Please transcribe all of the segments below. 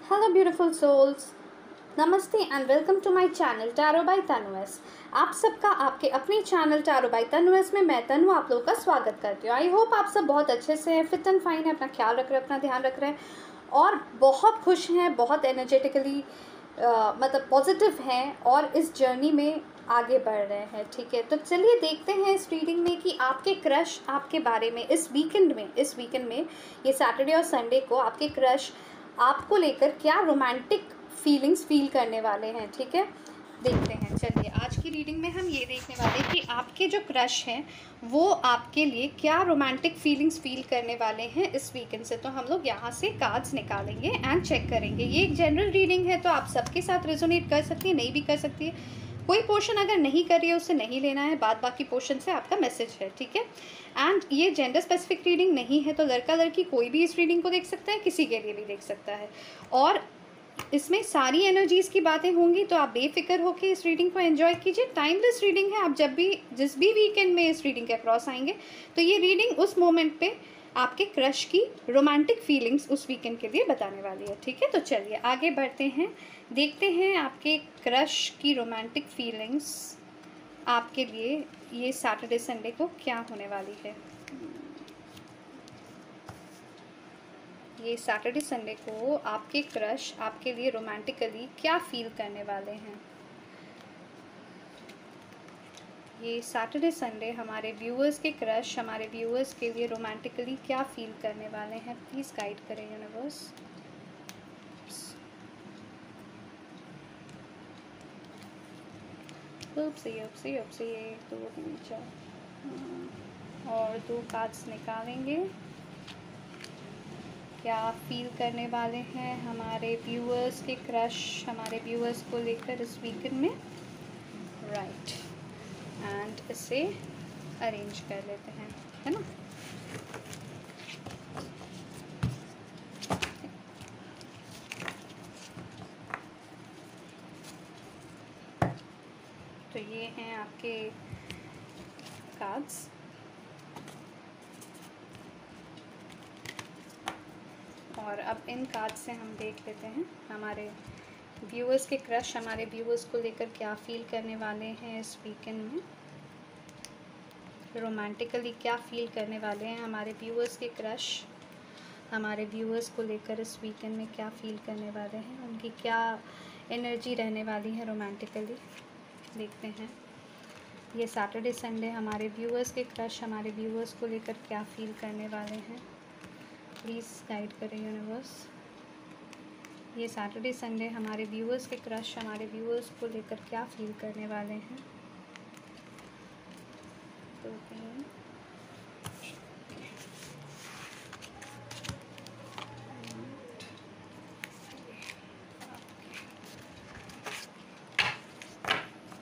Hello, beautiful souls. नमस्ते and welcome to my channel tarot by Tanues. आप सबका आपके अपने चैनल टैरो बाय तनुएस में मैं तनु आप लोगों का स्वागत करती हूँ। आई होप आप सब बहुत अच्छे से हैं, फिट एंड फाइन है, अपना ख्याल रख रहे हैं, अपना ध्यान रख रहे हैं और बहुत खुश हैं, बहुत एनर्जेटिकली मतलब पॉजिटिव हैं और इस जर्नी में आगे बढ़ रहे हैं। ठीक है, तो चलिए देखते हैं इस रीडिंग में कि आपके क्रश आपके बारे में इस वीकेंड में ये सैटरडे और संडे को आपके क्रश आपको लेकर क्या रोमांटिक फीलिंग्स फील करने वाले हैं। ठीक है, देखते हैं। चलिए आज की रीडिंग में हम ये देखने वाले हैं कि आपके जो क्रश हैं वो आपके लिए क्या रोमांटिक फीलिंग्स फील करने वाले हैं इस वीकेंड से। तो हम लोग यहाँ से कार्ड्स निकालेंगे एंड चेक करेंगे। ये एक जनरल रीडिंग है तो आप सबके साथ रेजोनेट कर सकती है, नहीं भी कर सकती है। कोई पोर्शन अगर नहीं कर रही है उसे नहीं लेना है, बाद बाकी पोर्शन से आपका मैसेज है। ठीक है, एंड ये जेंडर स्पेसिफिक रीडिंग नहीं है तो लड़का लड़की कोई भी इस रीडिंग को देख सकता है, किसी के लिए भी देख सकता है और इसमें सारी एनर्जीज़ की बातें होंगी तो आप बेफिक्र होकर इस रीडिंग को एंजॉय कीजिए। टाइमलेस रीडिंग है, आप जब भी जिस भी वीकेंड में इस रीडिंग के अक्रॉस आएंगे तो ये रीडिंग उस मोमेंट पे आपके क्रश की रोमांटिक फीलिंग्स उस वीकेंड के लिए बताने वाली है। ठीक है, तो चलिए आगे बढ़ते हैं, देखते हैं आपके क्रश की रोमांटिक फीलिंग्स आपके लिए ये सैटरडे संडे को क्या होने वाली है। ये सैटरडे संडे को आपके क्रश आपके लिए रोमांटिकली क्या फील करने वाले हैं। ये सैटरडे संडे हमारे व्यूअर्स के क्रश हमारे व्यूअर्स के लिए रोमांटिकली क्या फील करने वाले हैं। प्लीज़ गाइड करें यूनिवर्स। उपसे एक दो तीन चार और दो कार्ड्स निकालेंगे। क्या फील करने वाले हैं हमारे व्यूअर्स के क्रश हमारे व्यूअर्स को लेकर इस वीकेंड में। राइट, एंड इसे अरेंज कर लेते हैं, है ना। तो ये हैं आपके कार्ड्स और अब इन कार्ड से हम देख लेते हैं हमारे व्यूअर्स के क्रश हमारे व्यूअर्स को लेकर क्या फील करने वाले हैं इस वीकेंड में। रोमांटिकली क्या फील करने वाले हैं हमारे व्यूअर्स के क्रश हमारे व्यूअर्स को लेकर इस वीकेंड में क्या फील करने वाले हैं, उनकी क्या एनर्जी रहने वाली है रोमांटिकली। देखते हैं ये सैटरडे संडे हमारे व्यूअर्स के क्रश हमारे व्यूअर्स को लेकर क्या फील करने वाले हैं। प्लीज़ गाइड करें यूनिवर्स। ये सैटरडे संडे हमारे व्यूअर्स के क्रश हमारे व्यूअर्स को लेकर क्या फील करने वाले हैं। तो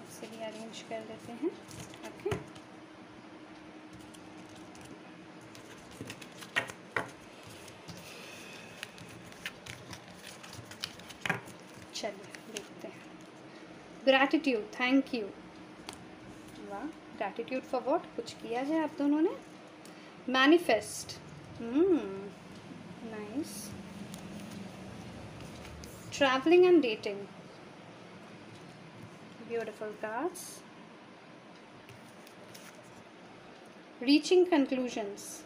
इसे भी अरेंज कर लेते हैं। ओके, चलिए देखते हैं। Gratitude, thank you. वाह, ग्रैटिट्यूड फॉर व्हाट, कुछ किया है आप दोनों ने। Manifest, nice. Travelling and dating, beautiful cards. Reaching conclusions,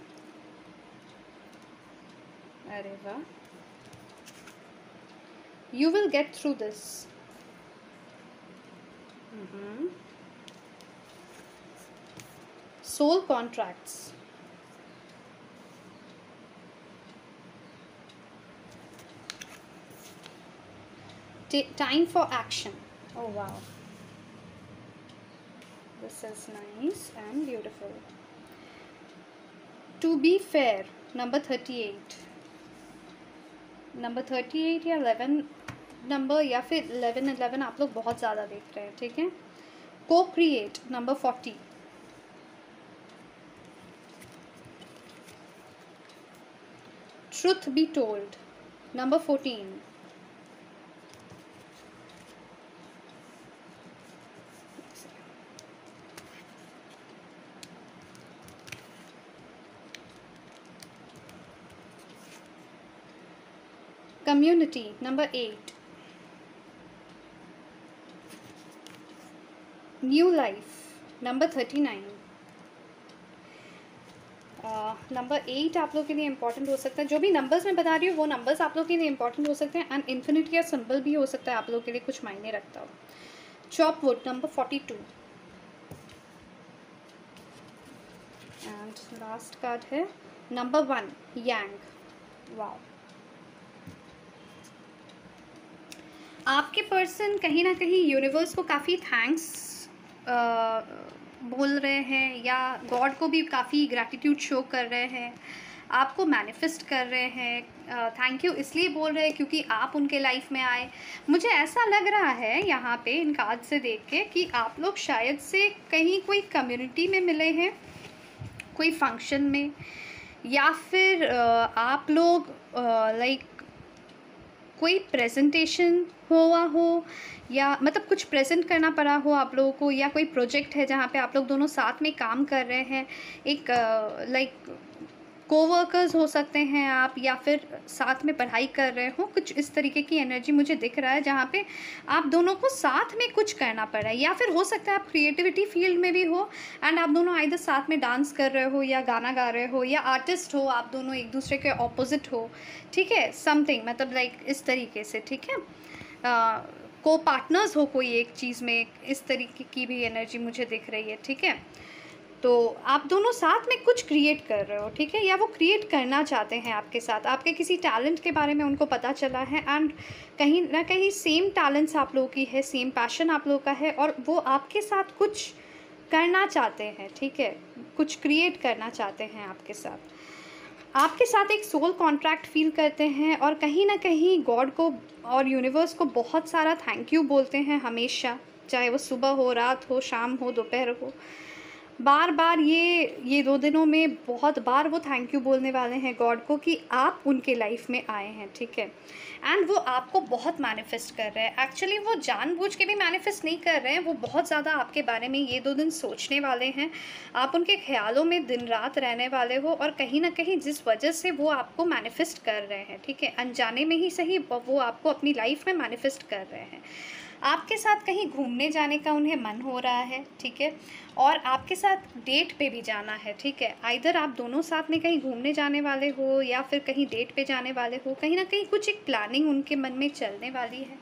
अरे वाह। You will get through this. Soul contracts. Time for action. Oh wow. This is nice and beautiful. To be fair, number 38. Number 38 या 11 number या फिर 11 आप लोग बहुत ज़्यादा देख रहे हैं। ठीक है, को create number 40। Truth be told number 14। Community number 8, new life number 39। Number 8 आप लोग के लिए इंपॉर्टेंट हो सकता है। जो भी नंबर्स मैं बता रही हूँ वो नंबर्स आप लोग के लिए इंपॉर्टेंट हो सकते हैं, एंड इन्फिनिटी या सिंबल भी हो सकता है आप लोग के लिए कुछ मायने रखता हो। Chop wood number 42 and last card है नंबर 1, यांग। वाओ, आपके पर्सन कहीं ना कहीं यूनिवर्स को काफ़ी थैंक्स बोल रहे हैं, या गॉड को भी काफ़ी ग्रैटिट्यूड शो कर रहे हैं, आपको मैनिफेस्ट कर रहे हैं। थैंक यू इसलिए बोल रहे हैं क्योंकि आप उनके लाइफ में आए। मुझे ऐसा लग रहा है यहाँ पे इन कार्ड से देख के कि आप लोग शायद से कहीं कोई कम्युनिटी में मिले हैं, कोई फंक्शन में, या फिर आप लोग लाइक कोई प्रेजेंटेशन हुआ हो, या मतलब कुछ प्रेजेंट करना पड़ा हो आप लोगों को, या कोई प्रोजेक्ट है जहाँ पे आप लोग दोनों साथ में काम कर रहे हैं। एक लाइक कोवर्कर्स हो सकते हैं आप, या फिर साथ में पढ़ाई कर रहे हो। कुछ इस तरीके की एनर्जी मुझे दिख रहा है जहाँ पे आप दोनों को साथ में कुछ करना पड़ रहा है, या फिर हो सकता है आप क्रिएटिविटी फील्ड में भी हो एंड आप दोनों आइदर साथ में डांस कर रहे हो, या गाना गा रहे हो, या आर्टिस्ट हो, आप दोनों एक दूसरे के ऑपोजिट हो, ठीक है, समथिंग मतलब लाइक इस तरीके से, ठीक है, को पार्टनर्स हो कोई एक चीज़ में, इस तरीके की भी एनर्जी मुझे दिख रही है, ठीक है। तो आप दोनों साथ में कुछ क्रिएट कर रहे हो, ठीक है, या वो क्रिएट करना चाहते हैं आपके साथ। आपके किसी टैलेंट के बारे में उनको पता चला है, एंड कहीं ना कहीं सेम टैलेंट्स आप लोगों की है, सेम पैशन आप लोगों का है, और वो आपके साथ कुछ करना चाहते हैं, ठीक है, कुछ क्रिएट करना चाहते हैं आपके साथ। आपके साथ एक सोल कॉन्ट्रैक्ट फील करते हैं, और कहीं ना कहीं गॉड को और यूनिवर्स को बहुत सारा थैंक यू बोलते हैं हमेशा, चाहे वो सुबह हो, रात हो, शाम हो, दोपहर हो। बार बार ये 2 दिनों में बहुत बार वो थैंक यू बोलने वाले हैं गॉड को कि आप उनके लाइफ में आए हैं, ठीक है। एंड वो आपको बहुत मैनिफेस्ट कर रहे हैं। एक्चुअली वो जानबूझ के भी मैनिफेस्ट नहीं कर रहे हैं, वो बहुत ज़्यादा आपके बारे में ये 2 दिन सोचने वाले हैं। आप उनके ख्यालों में दिन रात रहने वाले हो, और कहीं ना कहीं जिस वजह से वो आपको मैनिफेस्ट कर रहे हैं, ठीक है, अनजाने में ही सही, वो आपको अपनी लाइफ में मैनिफेस्ट कर रहे हैं। आपके साथ कहीं घूमने जाने का उन्हें मन हो रहा है, ठीक है, और आपके साथ डेट पे भी जाना है, ठीक है। आइदर आप दोनों साथ में कहीं घूमने जाने वाले हो, या फिर कहीं डेट पे जाने वाले हो। कहीं ना कहीं कुछ एक प्लानिंग उनके मन में चलने वाली है,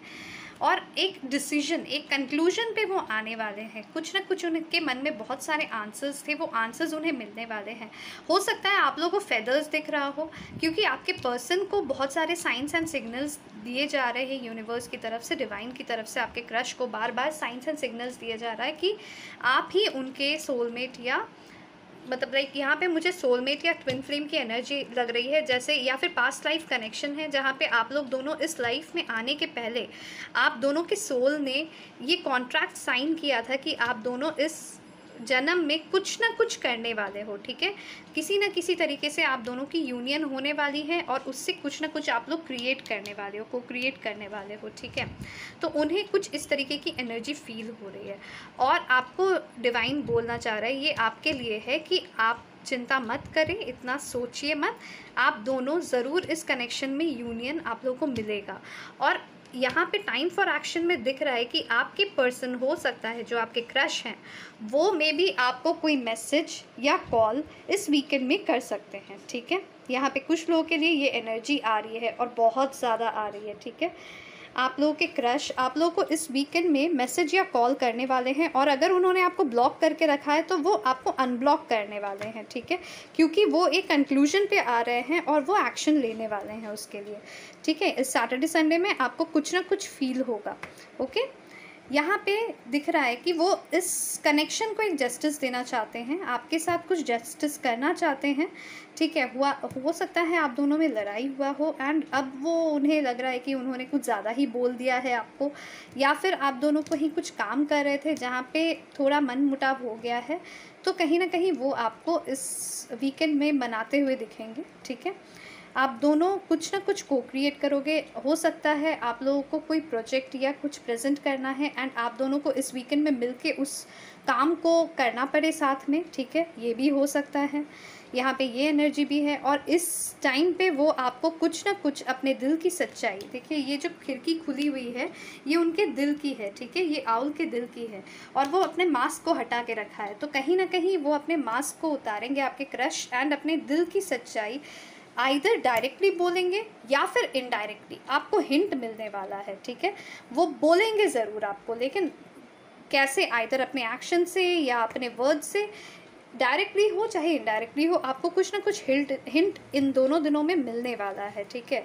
और एक डिसीजन, एक कंक्लूजन पे वो आने वाले हैं। कुछ ना कुछ उनके मन में बहुत सारे आंसर्स थे, वो आंसर्स उन्हें मिलने वाले हैं। हो सकता है आप लोगों को फेदर्स दिख रहा हो, क्योंकि आपके पर्सन को बहुत सारे साइंस एंड सिग्नल्स दिए जा रहे हैं यूनिवर्स की तरफ से, डिवाइन की तरफ से। आपके क्रश को बार बार साइंस एंड सिग्नल्स दिया जा रहा है कि आप ही उनके सोलमेट, या मतलब लाइक यहाँ पे मुझे सोलमेट या ट्विन फ्लेम की एनर्जी लग रही है, जैसे, या फिर पास्ट लाइफ कनेक्शन है, जहाँ पे आप लोग दोनों इस लाइफ में आने के पहले आप दोनों के सोल ने ये कॉन्ट्रैक्ट साइन किया था कि आप दोनों इस जन्म में कुछ ना कुछ करने वाले हो, ठीक है। किसी न किसी तरीके से आप दोनों की यूनियन होने वाली है, और उससे कुछ ना कुछ आप लोग क्रिएट करने वाले हो, को क्रिएट करने वाले हो, ठीक है। तो उन्हें कुछ इस तरीके की एनर्जी फील हो रही है, और आपको डिवाइन बोलना चाह रहा है, ये आपके लिए है कि आप चिंता मत करें, इतना सोचिए मत, आप दोनों ज़रूर इस कनेक्शन में यूनियन आप लोगों को मिलेगा। और यहाँ पे टाइम फॉर एक्शन में दिख रहा है कि आपके पर्सन, हो सकता है जो आपके क्रश हैं, वो मे बी आपको कोई मैसेज या कॉल इस वीकेंड में कर सकते हैं, ठीक है। यहाँ पे कुछ लोगों के लिए ये एनर्जी आ रही है, और बहुत ज़्यादा आ रही है, ठीक है। आप लोगों के क्रश आप लोगों को इस वीकेंड में मैसेज या कॉल करने वाले हैं, और अगर उन्होंने आपको ब्लॉक करके रखा है तो वो आपको अनब्लॉक करने वाले हैं, ठीक है, क्योंकि वो एक कंक्लूजन पे आ रहे हैं और वो एक्शन लेने वाले हैं उसके लिए, ठीक है। इस सैटरडे संडे में आपको कुछ ना कुछ फील होगा, ओके। यहाँ पे दिख रहा है कि वो इस कनेक्शन को एक जस्टिस देना चाहते हैं, आपके साथ कुछ जस्टिस करना चाहते हैं, ठीक है। हो सकता है आप दोनों में लड़ाई हुआ हो, एंड अब वो उन्हें लग रहा है कि उन्होंने कुछ ज़्यादा ही बोल दिया है आपको, या फिर आप दोनों को ही कुछ काम कर रहे थे जहाँ पे थोड़ा मन मुटाव हो गया है। तो कहीं ना कहीं वो आपको इस वीकेंड में मनाते हुए दिखेंगे, ठीक है। आप दोनों कुछ ना कुछ को क्रिएट करोगे। हो सकता है आप लोगों को कोई प्रोजेक्ट या कुछ प्रेजेंट करना है, एंड आप दोनों को इस वीकेंड में मिलके उस काम को करना पड़े साथ में, ठीक है, ये भी हो सकता है। यहाँ पे ये एनर्जी भी है। और इस टाइम पे वो आपको कुछ ना कुछ अपने दिल की सच्चाई, देखिए ये जो खिड़की खुली हुई है ये उनके दिल की है, ठीक है, ये आउल के दिल की है, और वो अपने मास्क को हटा के रखा है। तो कहीं ना कहीं वो अपने मास्क को उतारेंगे, आपके क्रश एंड अपने दिल की सच्चाई आइदर डायरेक्टली बोलेंगे या फिर इनडायरेक्टली, आपको हिंट मिलने वाला है, ठीक है। वो बोलेंगे ज़रूर आपको, लेकिन कैसे, आइदर अपने एक्शन से या अपने वर्ड से, डायरेक्टली हो चाहे इनडायरेक्टली हो, आपको कुछ ना कुछ हिंट इन दोनों दिनों में मिलने वाला है, ठीक है।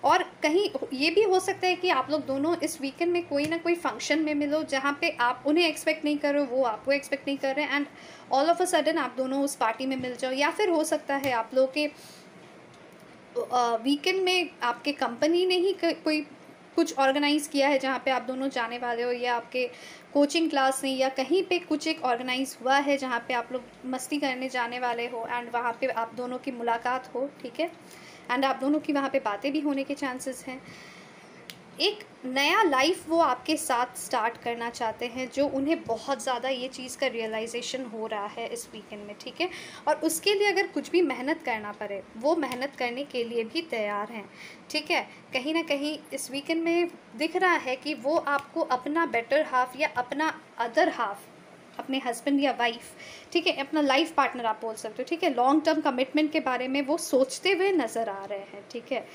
और कहीं ये भी हो सकता है कि आप लोग दोनों इस वीकेंड में कोई ना कोई फंक्शन में मिलो जहाँ पे आप उन्हें एक्सपेक्ट नहीं कर रहे हो, वो आपको एक्सपेक्ट नहीं कर रहे हैं, and all of a sudden आप दोनों उस पार्टी में मिल जाओ। या फिर हो सकता है आप लोग के वीकेंड में आपके कंपनी ने ही कोई कुछ ऑर्गेनाइज़ किया है जहाँ पे आप दोनों जाने वाले हो, या आपके कोचिंग क्लास में या कहीं पे कुछ एक ऑर्गेनाइज हुआ है जहाँ पे आप लोग मस्ती करने जाने वाले हो, एंड वहाँ पे आप दोनों की मुलाकात हो, ठीक है, एंड आप दोनों की वहाँ पे बातें भी होने के चांसेस हैं। एक नया लाइफ वो आपके साथ स्टार्ट करना चाहते हैं, जो उन्हें बहुत ज़्यादा ये चीज़ का रियलाइजेशन हो रहा है इस वीकेंड में, ठीक है। और उसके लिए अगर कुछ भी मेहनत करना पड़े, वो मेहनत करने के लिए भी तैयार हैं, ठीक है। कहीं ना कहीं इस वीकेंड में दिख रहा है कि वो आपको अपना बेटर हाफ या अपना अदर हाफ, अपने हस्बैंड या वाइफ, ठीक है, अपना लाइफ पार्टनर आप बोल सकते हो, ठीक है, लॉन्ग टर्म कमिटमेंट के बारे में वो सोचते हुए नज़र आ रहे हैं, ठीक है।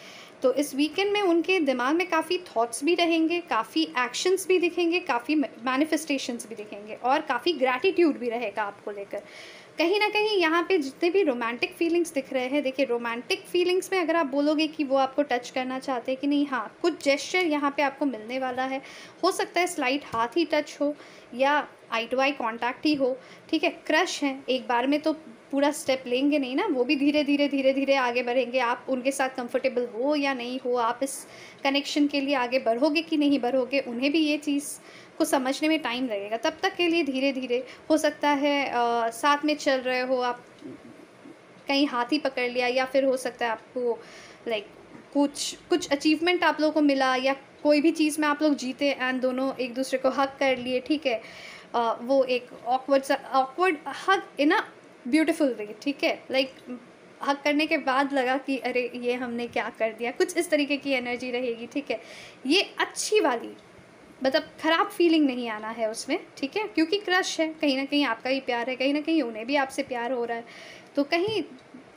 तो इस वीकेंड में उनके दिमाग में काफ़ी थॉट्स भी रहेंगे, काफ़ी एक्शंस भी दिखेंगे, काफ़ी मैनिफेस्टेशंस भी दिखेंगे, और काफ़ी ग्रैटिट्यूड भी रहेगा आपको लेकर। कहीं ना कहीं यहाँ पे जितने भी रोमांटिक फीलिंग्स दिख रहे हैं, देखिए रोमांटिक फीलिंग्स में अगर आप बोलोगे कि वो आपको टच करना चाहते हैं कि नहीं, हाँ, कुछ जेस्चर यहाँ पे आपको मिलने वाला है। हो सकता है स्लाइट हाथ ही टच हो या आई टू आई कॉन्टैक्ट ही हो, ठीक है। क्रश है, एक बार में तो पूरा स्टेप लेंगे नहीं ना, वो भी धीरे धीरे आगे बढ़ेंगे। आप उनके साथ कंफर्टेबल हो या नहीं हो, आप इस कनेक्शन के लिए आगे बढ़ोगे कि नहीं बढ़ोगे, उन्हें भी ये चीज़ को समझने में टाइम लगेगा। तब तक के लिए धीरे धीरे हो सकता है साथ में चल रहे हो आप, कहीं हाथ ही पकड़ लिया, या फिर हो सकता है आपको लाइक कुछ अचीवमेंट आप लोगों को मिला, या कोई भी चीज़ में आप लोग जीते एंड दोनों एक दूसरे को हग कर लिए, ठीक है। वो एक awkward hug in a beautiful way, ठीक है, लाइक हग करने के बाद लगा कि अरे ये हमने क्या कर दिया, कुछ इस तरीके की एनर्जी रहेगी, ठीक है। ये अच्छी वाली, मतलब ख़राब फीलिंग नहीं आना है उसमें, ठीक है, क्योंकि क्रश है, कहीं ना कहीं आपका ही प्यार है, कहीं ना कहीं उन्हें भी आपसे प्यार हो रहा है। तो कहीं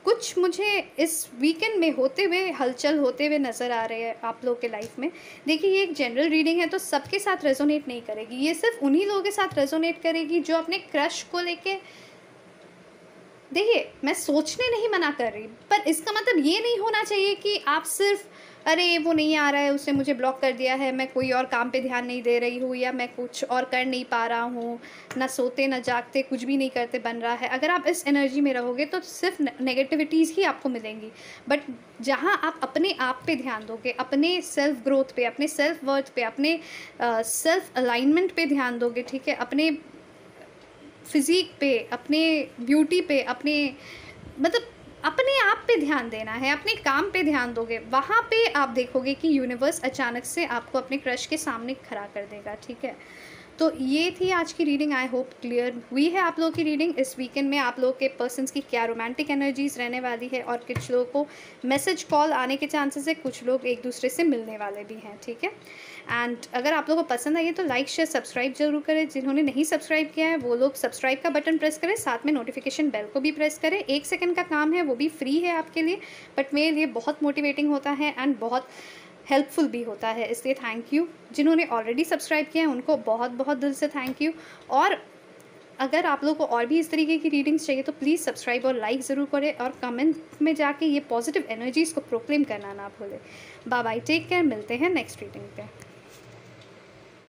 कुछ मुझे इस वीकेंड में होते हुए, हलचल होते हुए नज़र आ रहे हैं आप लोग के लाइफ में। देखिए ये एक जनरल रीडिंग है, तो सबके साथ रेजोनेट नहीं करेगी, ये सिर्फ उन्हीं लोगों के साथ रेजोनेट करेगी जो अपने क्रश को लेके, देखिए मैं सोचने नहीं मना कर रही, पर इसका मतलब ये नहीं होना चाहिए कि आप सिर्फ अरे वो नहीं आ रहा है, उसने मुझे ब्लॉक कर दिया है, मैं कोई और काम पे ध्यान नहीं दे रही हूँ, या मैं कुछ और कर नहीं पा रहा हूँ, ना सोते ना जागते, कुछ भी नहीं करते बन रहा है। अगर आप इस एनर्जी में रहोगे तो सिर्फ नेगेटिविटीज़ ही आपको मिलेंगी। बट जहाँ आप अपने आप पे ध्यान दोगे, अपने सेल्फ ग्रोथ पे, अपने सेल्फ वर्थ पे, अपने सेल्फ अलाइनमेंट पे ध्यान दोगे, ठीक है, अपने फिज़िक पे, अपने ब्यूटी पे, अपने मतलब अपने आप पे ध्यान देना है, अपने काम पे ध्यान दोगे, वहाँ पे आप देखोगे कि यूनिवर्स अचानक से आपको अपने क्रश के सामने खड़ा कर देगा, ठीक है। तो ये थी आज की रीडिंग। आई होप क्लियर हुई है आप लोगों की रीडिंग। इस वीकेंड में आप लोगों के पर्सन्स की क्या रोमांटिक एनर्जीज रहने वाली है, और कुछ लोगों को मैसेज कॉल आने के चांसेस है, कुछ लोग एक दूसरे से मिलने वाले भी हैं, ठीक है। एंड अगर आप लोगों को पसंद आई है तो लाइक शेयर सब्सक्राइब जरूर करें। जिन्होंने नहीं सब्सक्राइब किया है वो लोग सब्सक्राइब का बटन प्रेस करें, साथ में नोटिफिकेशन बेल को भी प्रेस करें। 1 सेकंड का काम है, वो भी फ्री है आपके लिए, बट मेरे लिए बहुत मोटिवेटिंग होता है एंड बहुत हेल्पफुल भी होता है, इसलिए थैंक यू। जिन्होंने ऑलरेडी सब्सक्राइब किया है उनको बहुत बहुत दिल से थैंक यू। और अगर आप लोगों को और भी इस तरीके की रीडिंग्स चाहिए तो प्लीज़ सब्सक्राइब और लाइक ज़रूर करें, और कमेंट में जाके ये पॉजिटिव एनर्जीज़ को प्रोक्लेम करना ना भूलें। बाय बाय, टेक केयर, मिलते हैं नेक्स्ट रीडिंग पे।